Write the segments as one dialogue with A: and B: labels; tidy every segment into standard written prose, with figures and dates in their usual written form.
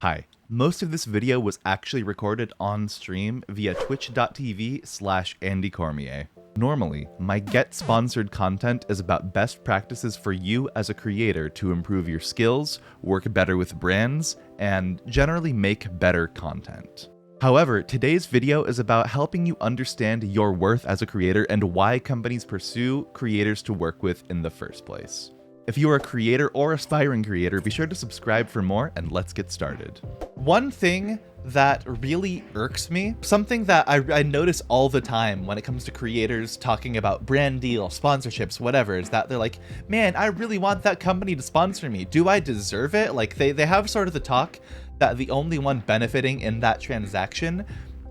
A: Hi. Most of this video was actually recorded on stream via twitch.tv/Andy Cormier. Normally, my Get Sponsored content is about best practices for you as a creator to improve your skills, work better with brands, and generally make better content. However, today's video is about helping you understand your worth as a creator and why companies pursue creators to work with in the first place. If you are a creator or aspiring creator, be sure to subscribe for more, and let's get started. One thing that really irks me, something that I notice all the time when it comes to creators talking about brand deals, sponsorships, whatever, is that they're like, man, I really want that company to sponsor me. Do I deserve it? Like they have sort of the talk that the only one benefiting in that transaction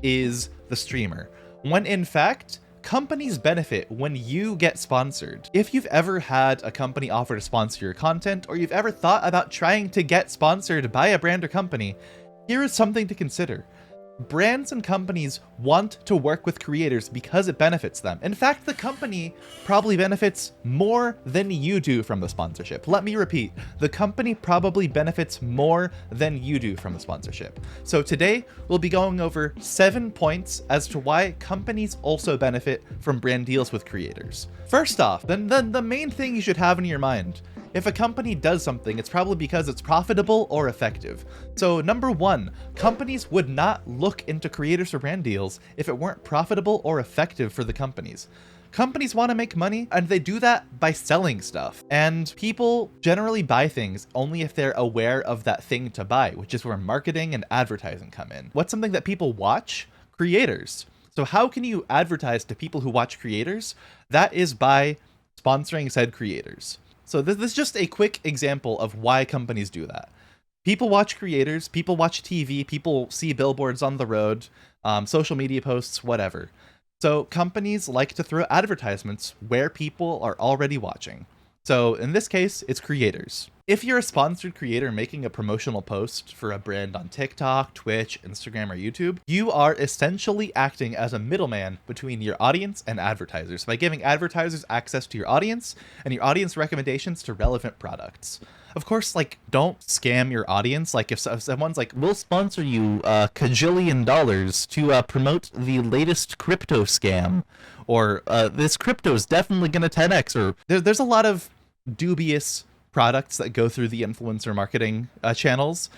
A: is the streamer, when in fact, companies benefit when you get sponsored. If you've ever had a company offer to sponsor your content, or you've ever thought about trying to get sponsored by a brand or company, here is something to consider. Brands and companies want to work with creators because it benefits them. In fact, the company probably benefits more than you do from the sponsorship. Let me repeat, the company probably benefits more than you do from the sponsorship. So today, we'll be going over 7 points as to why companies also benefit from brand deals with creators. First off, then the main thing you should have in your mind: if a company does something, it's probably because it's profitable or effective. So number one, companies would not look into creators for brand deals if it weren't profitable or effective for the companies. Companies want to make money, and they do that by selling stuff. And people generally buy things only if they're aware of that thing to buy, which is where marketing and advertising come in. What's something that people watch? Creators. So how can you advertise to people who watch creators? That is by sponsoring said creators. So this is just a quick example of why companies do that. People watch creators, people watch TV, people see billboards on the road, social media posts, whatever. So companies like to throw advertisements where people are already watching. So in this case, it's creators. If you're a sponsored creator making a promotional post for a brand on TikTok, Twitch, Instagram, or YouTube, you are essentially acting as a middleman between your audience and advertisers by giving advertisers access to your audience and your audience recommendations to relevant products. Of course, like, don't scam your audience. Like, if someone's like, we'll sponsor you a cajillion dollars to promote the latest crypto scam, or this crypto is definitely going to 10x, or there's a lot of dubious products that go through the influencer marketing channels.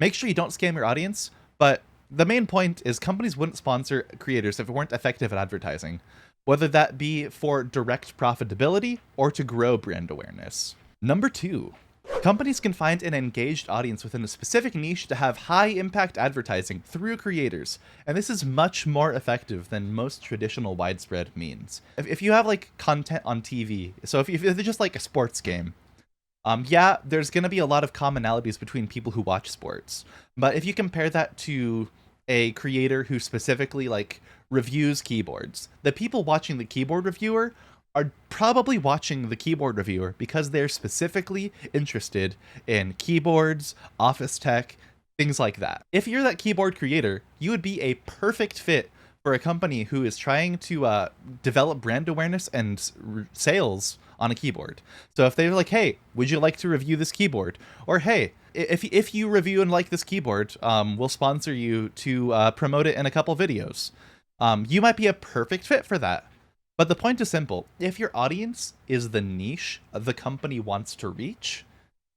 A: Make sure you don't scam your audience, but the main point is companies wouldn't sponsor creators if it weren't effective at advertising, whether that be for direct profitability or to grow brand awareness. Number two, companies can find an engaged audience within a specific niche to have high impact advertising through creators, and this is much more effective than most traditional widespread means. If you have like content on TV, so if it's just like a sports game, yeah, there's going to be a lot of commonalities between people who watch sports. But if you compare that to a creator who specifically like reviews keyboards, the people watching the keyboard reviewer are probably watching the keyboard reviewer because they're specifically interested in keyboards, office tech, things like that. If you're that keyboard creator, you would be a perfect fit for a company who is trying to develop brand awareness and sales on a keyboard. So if they're like, hey, would you like to review this keyboard? Or hey, if you review and like this keyboard, we'll sponsor you to promote it in a couple videos. You might be a perfect fit for that. But the point is simple. If your audience is the niche the company wants to reach,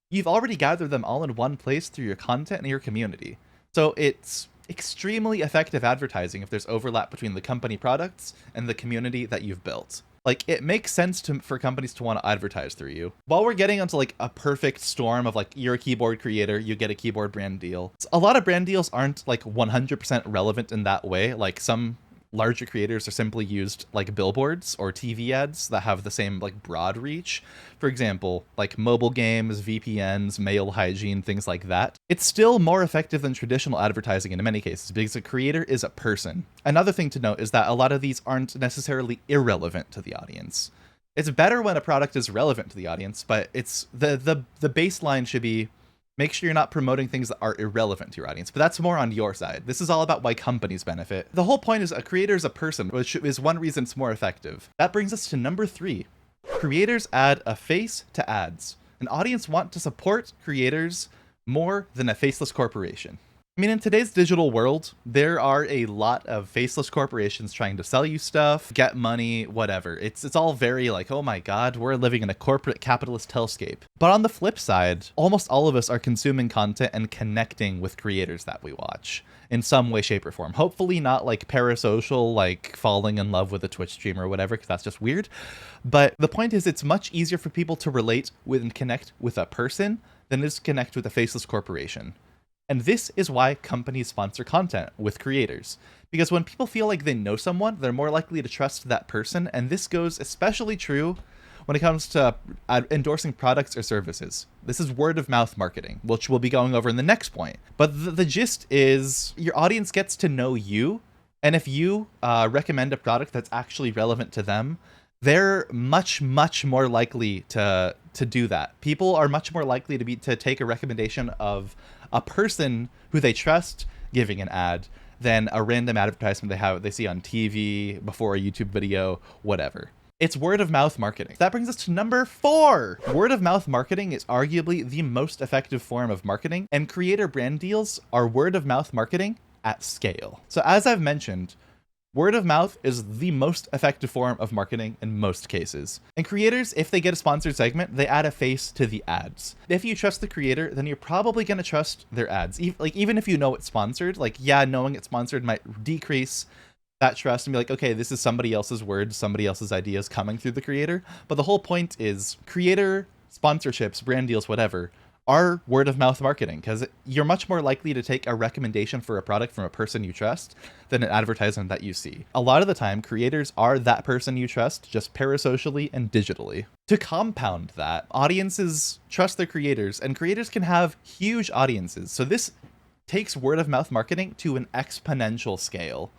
A: you've already gathered them all in one place through your content and your community. So it's extremely effective advertising if there's overlap between the company products and the community that you've built. Like, it makes sense for companies to want to advertise through you. While we're getting onto like a perfect storm of like, you're a keyboard creator, you get a keyboard brand deal. A lot of brand deals aren't like 100% relevant in that way. Like, some larger creators are simply used like billboards or TV ads that have the same like broad reach. For example, like mobile games, VPNs, male hygiene, things like that. It's still more effective than traditional advertising in many cases because a creator is a person. Another thing to note is that a lot of these aren't necessarily irrelevant to the audience. It's better when a product is relevant to the audience, but it's the baseline should be make sure you're not promoting things that are irrelevant to your audience, but that's more on your side. This is all about why companies benefit. The whole point is a creator is a person, which is one reason it's more effective. That brings us to number 3. Creators add a face to ads. An audience want to support creators more than a faceless corporation. I mean, in today's digital world, there are a lot of faceless corporations trying to sell you stuff, get money, whatever. It's all very like, oh my god, we're living in a corporate capitalist hellscape. But on the flip side, almost all of us are consuming content and connecting with creators that we watch in some way, shape, or form. Hopefully not like parasocial, like falling in love with a Twitch streamer or whatever, because that's just weird. But the point is, it's much easier for people to relate with and connect with a person than it is to connect with a faceless corporation. And this is why companies sponsor content with creators. Because when people feel like they know someone, they're more likely to trust that person. And this goes especially true when it comes to endorsing products or services. This is word of mouth marketing, which we'll be going over in the next point. But the gist is your audience gets to know you. And if you recommend a product that's actually relevant to them, they're much, much more likely to do that. People are much more likely to take a recommendation of a person who they trust giving an ad than a random advertisement they see on TV, before a YouTube video, whatever. It's word of mouth marketing. That brings us to number 4. Word of mouth marketing is arguably the most effective form of marketing, and creator brand deals are word of mouth marketing at scale. So as I've mentioned, word of mouth is the most effective form of marketing in most cases. And creators, if they get a sponsored segment, they add a face to the ads. If you trust the creator, then you're probably going to trust their ads. Even if you know it's sponsored, knowing it's sponsored might decrease that trust and be like, okay, this is somebody else's words, somebody else's ideas coming through the creator. But the whole point is creator sponsorships, brand deals, whatever, are word of mouth marketing, because you're much more likely to take a recommendation for a product from a person you trust than an advertisement that you see. A lot of the time, creators are that person you trust, just parasocially and digitally. To compound that, audiences trust their creators, and creators can have huge audiences. So this takes word of mouth marketing to an exponential scale.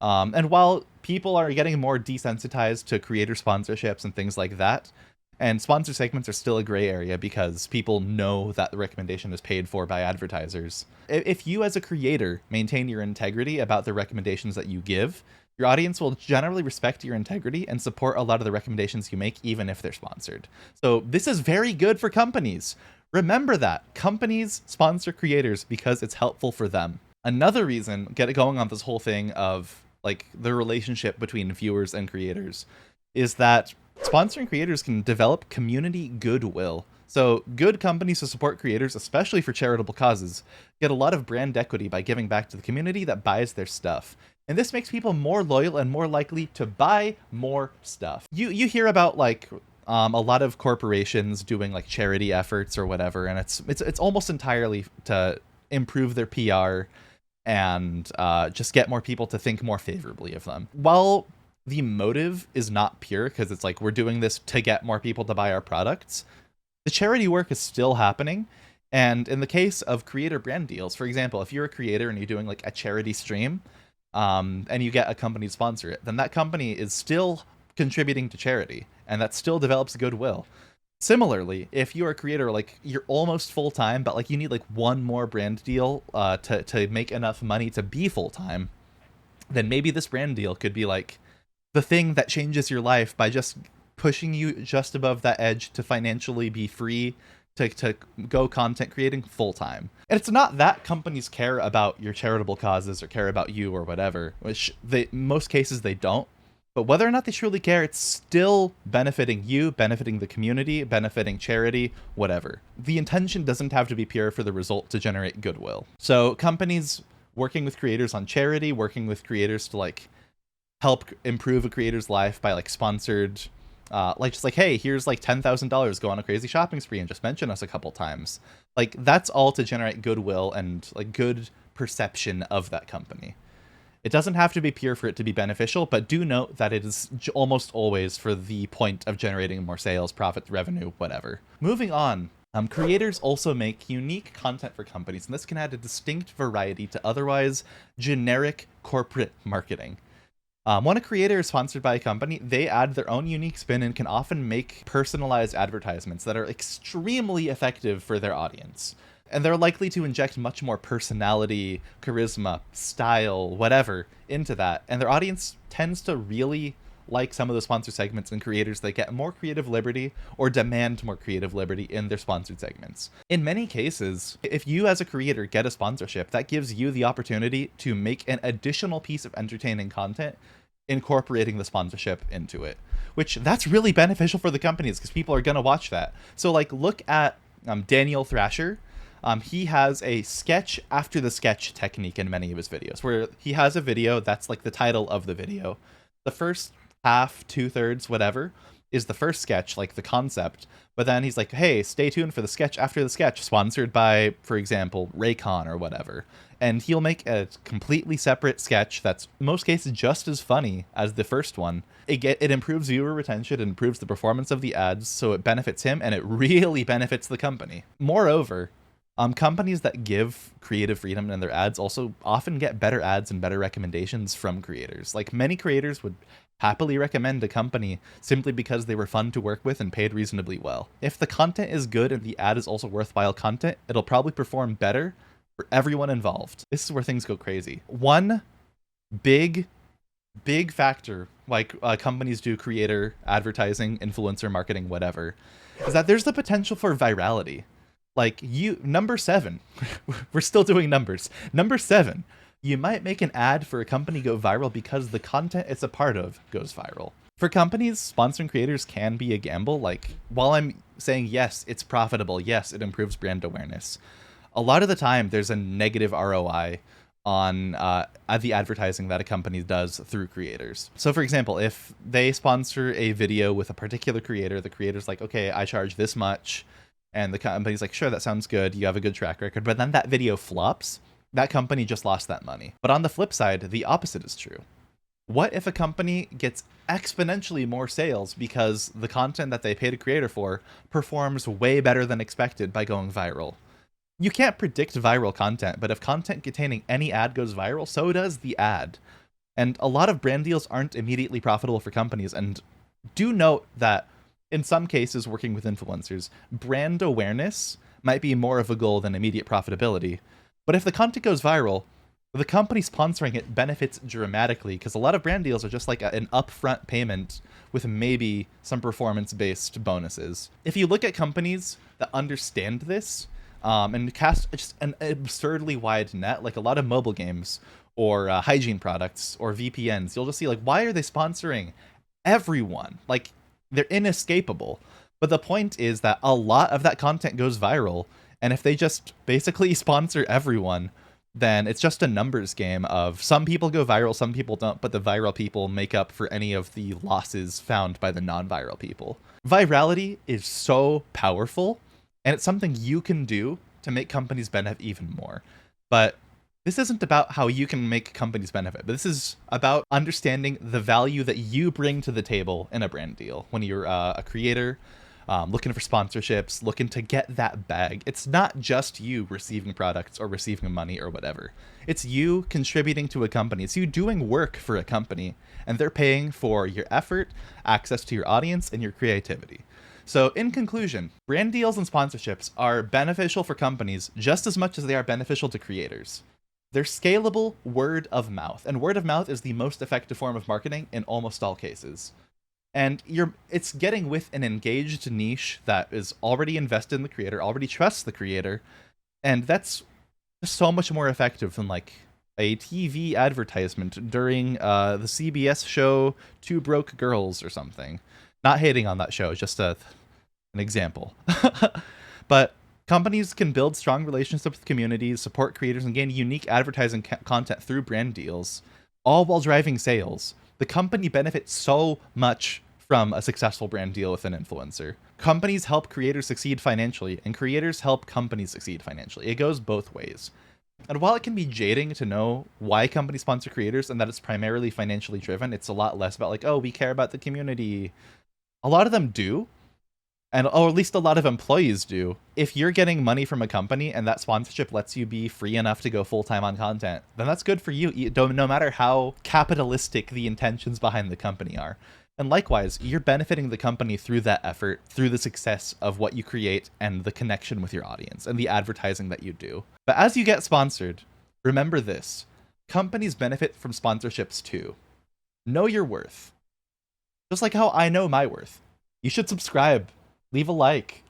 A: And while people are getting more desensitized to creator sponsorships and things like that, and sponsor segments are still a gray area because people know that the recommendation is paid for by advertisers. If you as a creator maintain your integrity about the recommendations that you give, your audience will generally respect your integrity and support a lot of the recommendations you make, even if they're sponsored. So this is very good for companies. Remember that. Companies sponsor creators because it's helpful for them. Another reason, going on this whole thing of like the relationship between viewers and creators, is that sponsoring creators can develop community goodwill. So good companies who support creators, especially for charitable causes, get a lot of brand equity by giving back to the community that buys their stuff. And this makes people more loyal and more likely to buy more stuff. You hear about like a lot of corporations doing like charity efforts or whatever, and it's almost entirely to improve their PR and just get more people to think more favorably of them. While the motive is not pure, because it's like we're doing this to get more people to buy our products, the charity work is still happening. And in the case of creator brand deals, for example, if you're a creator and you're doing like a charity stream, and you get a company to sponsor it, then that company is still contributing to charity, and that still develops goodwill. Similarly, if you're a creator, like you're almost full-time, but like you need like one more brand deal to make enough money to be full-time, then maybe this brand deal could be like the thing that changes your life by just pushing you just above that edge to financially be free to go content creating full-time. And it's not that companies care about your charitable causes or care about you or whatever, which most cases they don't. But whether or not they truly care, it's still benefiting you, benefiting the community, benefiting charity, whatever. The intention doesn't have to be pure for the result to generate goodwill. So companies working with creators on charity, working with creators to like help improve a creator's life by like sponsored, hey, here's like $10,000, go on a crazy shopping spree and just mention us a couple times. Like that's all to generate goodwill and like good perception of that company. It doesn't have to be pure for it to be beneficial, but do note that it is almost always for the point of generating more sales, profit, revenue, whatever. Moving on, creators also make unique content for companies, and this can add a distinct variety to otherwise generic corporate marketing. When a creator is sponsored by a company, they add their own unique spin and can often make personalized advertisements that are extremely effective for their audience. And they're likely to inject much more personality, charisma, style, whatever, into that. And their audience tends to really like some of the sponsored segments and creators that get more creative liberty or demand more creative liberty in their sponsored segments. In many cases, if you as a creator get a sponsorship, that gives you the opportunity to make an additional piece of entertaining content incorporating the sponsorship into it, which that's really beneficial for the companies because people are going to watch that. So like look at Daniel Thrasher. He has a sketch after the sketch technique in many of his videos, where he has a video that's like the title of the video. The first half, 2/3, whatever, is the first sketch, like the concept. But then he's like, hey, stay tuned for the sketch after the sketch, sponsored by, for example, Raycon or whatever. And he'll make a completely separate sketch that's, in most cases, just as funny as the first one. It improves viewer retention, it improves the performance of the ads, so it benefits him, and it really benefits the company. Moreover, companies that give creative freedom in their ads also often get better ads and better recommendations from creators. Like many creators would happily recommend a company simply because they were fun to work with and paid reasonably well. If the content is good and the ad is also worthwhile content, it'll probably perform better for everyone involved. This is where things go crazy. One big factor, like companies do creator advertising, influencer marketing, whatever, is that there's the potential for virality. Like number 7, we're still doing numbers. Number 7, you might make an ad for a company go viral because the content it's a part of goes viral. For companies, sponsoring creators can be a gamble. Like, while I'm saying yes, it's profitable, yes, it improves brand awareness, a lot of the time there's a negative ROI on the advertising that a company does through creators. So for example, if they sponsor a video with a particular creator, the creator's like, okay, I charge this much, and the company's like, sure, that sounds good, you have a good track record, but then that video flops, that company just lost that money. But on the flip side, the opposite is true. What if a company gets exponentially more sales because the content that they paid a creator for performs way better than expected by going viral? You can't predict viral content, but if content containing any ad goes viral, so does the ad. And a lot of brand deals aren't immediately profitable for companies, and do note that in some cases, working with influencers, brand awareness might be more of a goal than immediate profitability. But if the content goes viral, the company sponsoring it benefits dramatically, because a lot of brand deals are just like an upfront payment with maybe some performance-based bonuses. If you look at companies that understand this and cast just an absurdly wide net, like a lot of mobile games or hygiene products or VPNs, you'll just see like, why are they sponsoring everyone? Like, they're inescapable. But the point is that a lot of that content goes viral, and if they just basically sponsor everyone, then it's just a numbers game of some people go viral, some people don't, but the viral people make up for any of the losses found by the non-viral people. Virality is so powerful, and it's something you can do to make companies benefit even more. But this isn't about how you can make companies benefit, but this is about understanding the value that you bring to the table in a brand deal. When you're a creator, looking for sponsorships, looking to get that bag, it's not just you receiving products or receiving money or whatever. It's you contributing to a company. It's you doing work for a company, and they're paying for your effort, access to your audience, and your creativity. So in conclusion, brand deals and sponsorships are beneficial for companies just as much as they are beneficial to creators. They're scalable word of mouth, and word of mouth is the most effective form of marketing in almost all cases. And it's getting with an engaged niche that is already invested in the creator, already trusts the creator, and that's so much more effective than like a TV advertisement during the CBS show Two Broke Girls or something. Not hating on that show, just an example. But companies can build strong relationships with communities, support creators, and gain unique advertising content through brand deals, all while driving sales. The company benefits so much from a successful brand deal with an influencer. Companies help creators succeed financially, and creators help companies succeed financially. It goes both ways. And while it can be jading to know why companies sponsor creators and that it's primarily financially driven, it's a lot less about like, oh, we care about the community. A lot of them do, or at least a lot of employees do. If you're getting money from a company and that sponsorship lets you be free enough to go full-time on content, then that's good for you, no matter how capitalistic the intentions behind the company are. And likewise, you're benefiting the company through that effort, through the success of what you create and the connection with your audience and the advertising that you do. But as you get sponsored, remember this: companies benefit from sponsorships too. Know your worth. Just like how I know my worth. You should subscribe, leave a like,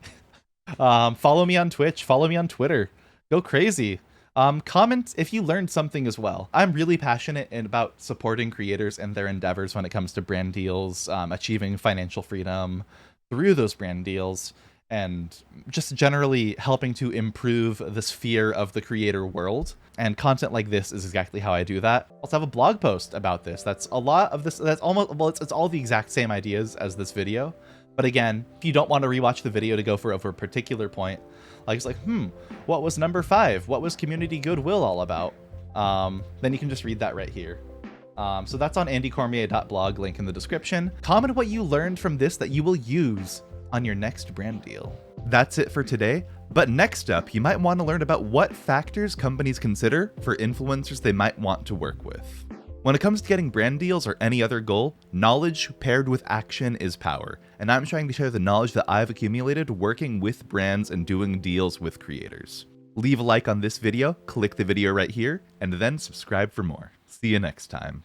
A: follow me on Twitch, follow me on Twitter, go crazy. Comment if you learned something as well. I'm really passionate about supporting creators and their endeavors when it comes to brand deals, achieving financial freedom through those brand deals, and just generally helping to improve the sphere of the creator world. And content like this is exactly how I do that. I also have a blog post about this. That's a lot of this. That's almost, well, it's all the exact same ideas as this video. But again, if you don't want to rewatch the video to go for over a particular point, like it's like, what was number 5? What was community goodwill all about? Then you can just read that right here. So that's on andycormier.blog, link in the description. Comment what you learned from this that you will use on your next brand deal. That's it for today. But next up, you might want to learn about what factors companies consider for influencers they might want to work with. When it comes to getting brand deals or any other goal, knowledge paired with action is power. And I'm trying to share the knowledge that I've accumulated working with brands and doing deals with creators. Leave a like on this video, click the video right here, and then subscribe for more. See you next time.